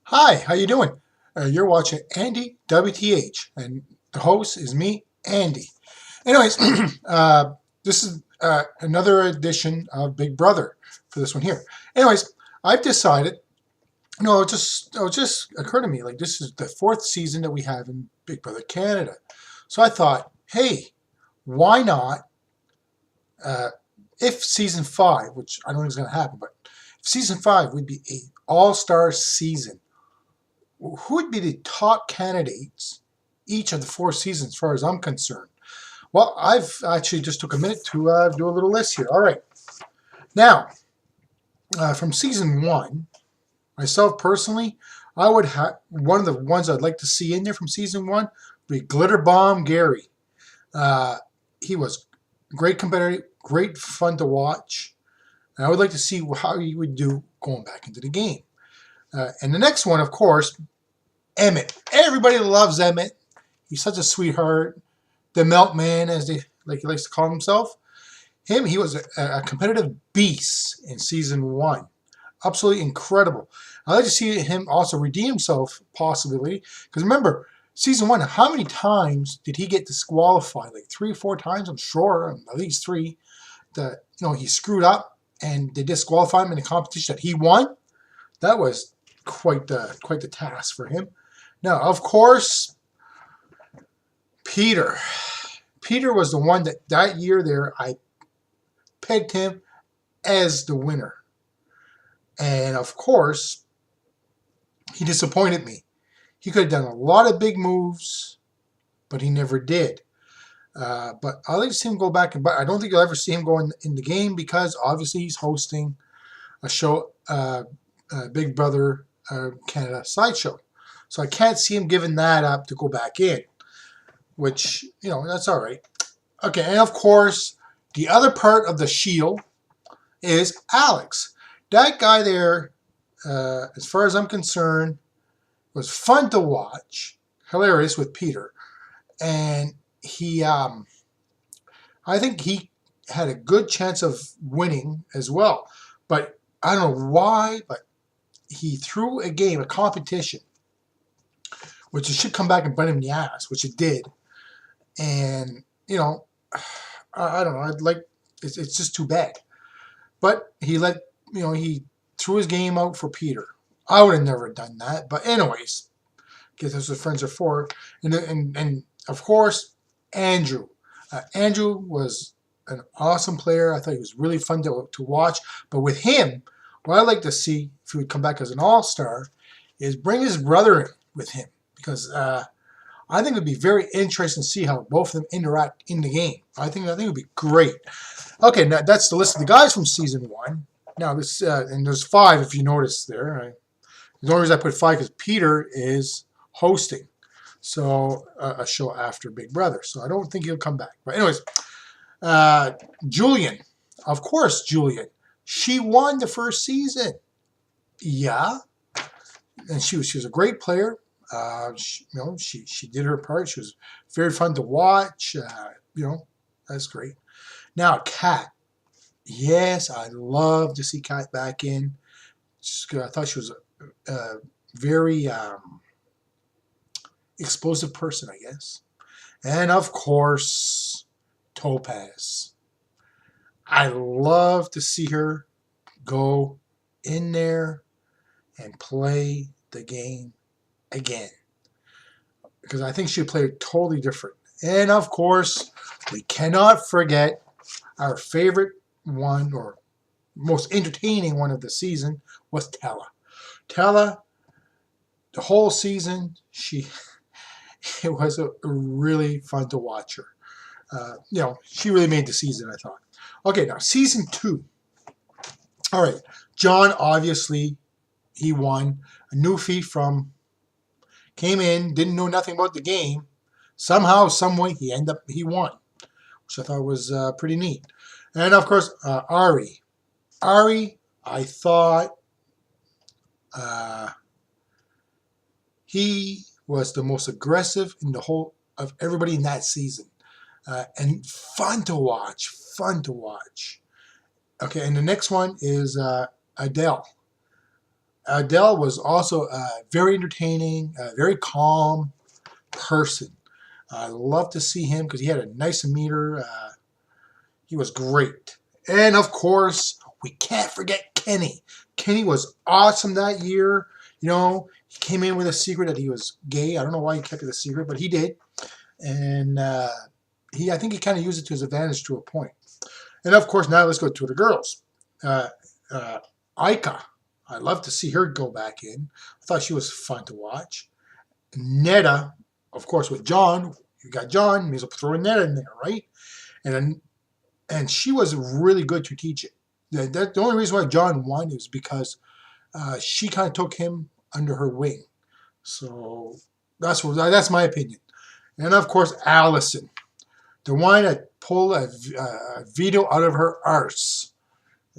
Hi, how you doing? You're watching Andy WTH, and the host is me, Andy. Anyways, this is another edition of Big Brother for this one here. Anyways, I've decided. No, it just occurred to me like this is the fourth season that we have in Big Brother Canada. So I thought, hey, why not? Uh, if season five, which I don't think is going to happen, but if season five would be a all-star season, who would be the top candidates each of the four seasons as far as I'm concerned? Well, I've actually just took a minute to do a little list here. All right. Now, from season one, myself personally, I would have one of the ones I'd like to see in there from season one would be Glitter Bomb Gary. Uh, he was great competitor, great fun to watch. And I would like to see how he would do going back into the game. And the next one, of course, Emmett. Everybody loves Emmett. He's such a sweetheart. The Milkman, as he likes to call himself. He was a competitive beast in season one. Absolutely incredible. I'd like to see him also redeem himself, possibly. Because remember, season one, how many times did he get disqualified? Like 3 or 4 times, I'm sure, at least 3. He screwed up and they disqualified him in the competition that he won. That was quite the task for him. Now, of course, Peter. Peter was the one that year there I pegged him as the winner. And of course, he disappointed me. He could have done a lot of big moves, but he never did. But I'd like to see him go back, but I don't think you'll ever see him go in the game because obviously he's hosting a show, Big Brother Canada sideshow. So I can't see him giving that up to go back in, which, that's all right. Okay, and of course, the other part of the shield is Alex. That guy there, as far as I'm concerned, was fun to watch, hilarious with Peter, and I think he had a good chance of winning as well. But I don't know why, but he threw a competition, which it should come back and bite him in the ass, which it did. And, I don't know. It's just too bad. But he threw his game out for Peter. I would have never done that. But anyways, guess that's what friends are for. And of course, Andrew. Andrew was an awesome player. I thought he was really fun to watch. But with him, what I'd like to see, if he would come back as an all-star, is bring his brother in with him. Because I think it would be very interesting to see how both of them interact in the game. I think it would be great. Okay, now that's the list of the guys from season one. Now this and there's 5 if you notice there. The only reason I put 5 because Peter is hosting, so a show after Big Brother. So I don't think he'll come back. But anyways, Julian, of course, Julian. She won the first season. Yeah, and she was a great player. She did her part. She was very fun to watch. That's great. Now, Kat. Yes, I'd love to see Kat back in. I thought she was a very explosive person, I guess. And of course, Topaz. I love to see her go in there and play the game again, because I think she played totally different. And of course, we cannot forget our favorite one, or most entertaining one of the season, was Tella. Tella, the whole season, it was a really fun to watch her. She really made the season, I thought. Okay, now season 2. All right, John, obviously, he won. A newfie came in, didn't know nothing about the game. Somehow, someway, he won, which I thought was pretty neat. And of course, Ari. Ari, I thought he was the most aggressive in the whole of everybody in that season, and fun to watch. Fun to watch. Okay, and the next one is Adele. Adele was also very entertaining, very calm person. I love to see him because he had a nice meter. He was great. And of course, we can't forget Kenny. Kenny was awesome that year. You know, he came in with a secret that he was gay. I don't know why he kept it a secret, but he did. And I think he kind of used it to his advantage to a point. And of course, now let's go to the girls. Uh, uh, Ika, I love to see her go back in. I thought she was fun to watch. Netta, of course, with John. You got John, may as well throw a Netta in there, right? And she was really good to teach it. The only reason why John won is because she kind of took him under her wing. So that's my opinion. And of course, Allison, the one that pulled a veto out of her arse.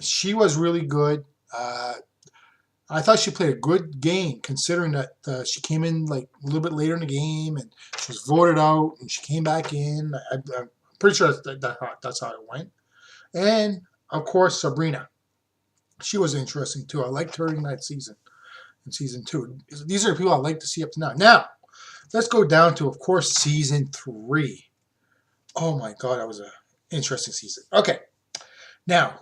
She was really good. I thought she played a good game, considering that she came in like a little bit later in the game and she was voted out and she came back in. I'm pretty sure that's how it went. And of course, Sabrina. She was interesting too. I liked her in that season, in season 2. These are the people I like to see up to now. Now, let's go down to, of course, season 3. Oh my God, that was an interesting season. Okay, now,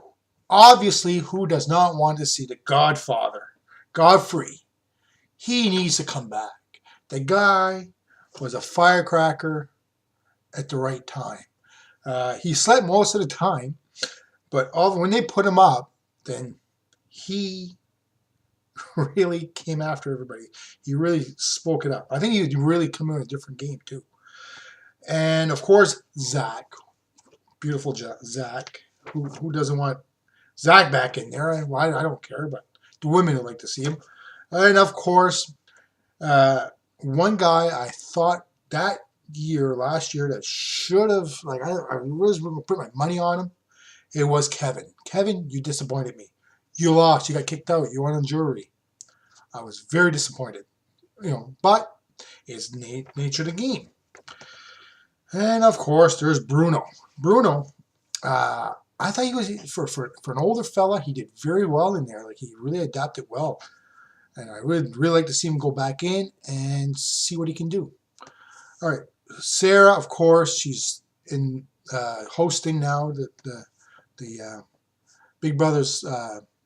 obviously, who does not want to see the Godfather, Godfrey? He needs to come back. The guy was a firecracker at the right time. He slept most of the time, but when they put him up, then he really came after everybody. He really spoke it up. I think he really come in a different game too. And of course, Zach, beautiful Zach. Who doesn't want Zach back in there? I don't care, but the women would like to see him. And of course, one guy I thought that last year, that should have, like, I was going to put my money on him. It was Kevin. Kevin, you disappointed me. You lost. You got kicked out. You went on jury. I was very disappointed. But it's nature of the game. And of course, there's Bruno. Bruno, I thought he was, for an older fella, he did very well in there. Like, he really adapted well. And I would really like to see him go back in and see what he can do. All right. Sarah, of course, she's in hosting now the Big Brother's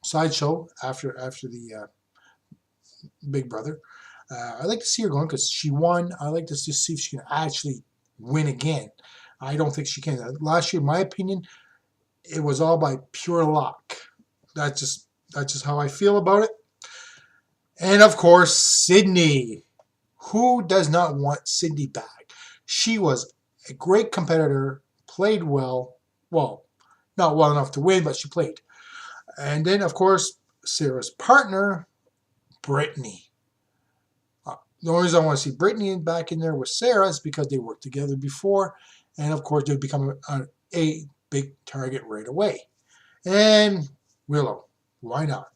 sideshow after the Big Brother. I'd like to see her going because she won. I'd like to see if she can actually win again. I don't think she can. Last year, in my opinion, it was all by pure luck. That's just how I feel about it. And of course, Sydney. Who does not want Sydney back? She was a great competitor, played well. Well, not well enough to win, but she played. And then, of course, Sarah's partner, Brittany. The only reason I want to see Brittany back in there with Sarah is because they worked together before. And, of course, they'd become a big target right away. And Willow. Why not?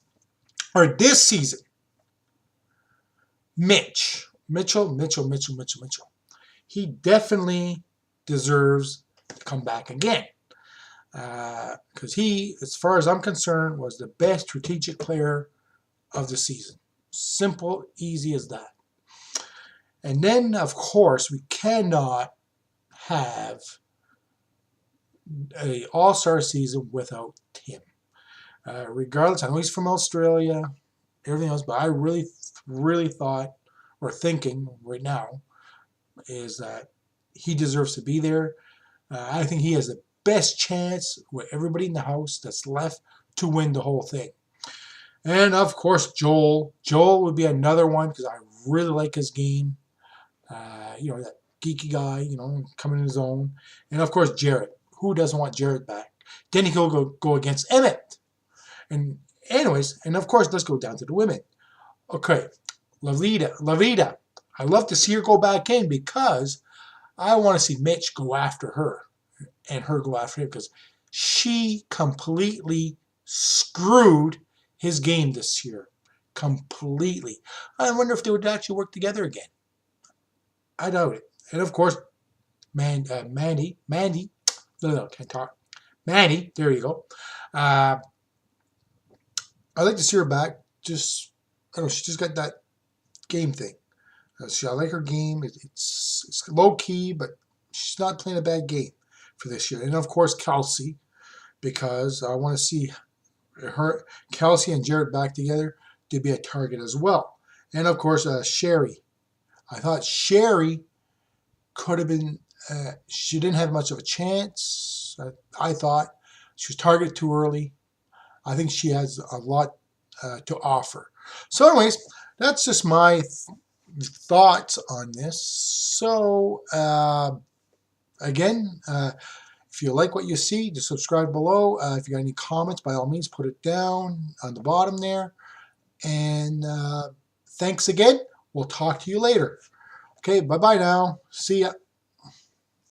All right, this season, Mitchell. He definitely deserves to come back again. Because he, as far as I'm concerned, was the best strategic player of the season. Simple, easy as that. And then, of course, we cannot have an all-star season without Tim. Regardless, I know he's from Australia, everything else, but I really thought, or thinking right now, is that he deserves to be there. I think he has the best chance with everybody in the house that's left to win the whole thing. And of course, Joel. Joel would be another one because I really like his game. That geeky guy, coming in his own. And of course, Jared. Who doesn't want Jared back? Then he could go against Emmett. And anyways, and of course, let's go down to the women. Okay, Lavita. I love to see her go back in because I want to see Mitch go after her and her go after him because she completely screwed his game this year. Completely. I wonder if they would actually work together again. I doubt it. And of course, Mandy. No, can't talk. Mandy, there you go. I'd like to see her back. Just I don't know, she just got that game thing. I like her game. It's low key, but she's not playing a bad game for this year. And of course, Kelsey, because I want to see her, Kelsey and Jared back together to be a target as well. And of course, Sherry. I thought Sherry could have been. She didn't have much of a chance. I thought she was targeted too early. I think she has a lot to offer. So, anyways, that's just my thoughts on this. So, again, if you like what you see, just subscribe below. If you got any comments, by all means, put it down on the bottom there. And thanks again. We'll talk to you later. Okay, bye-bye now. See ya.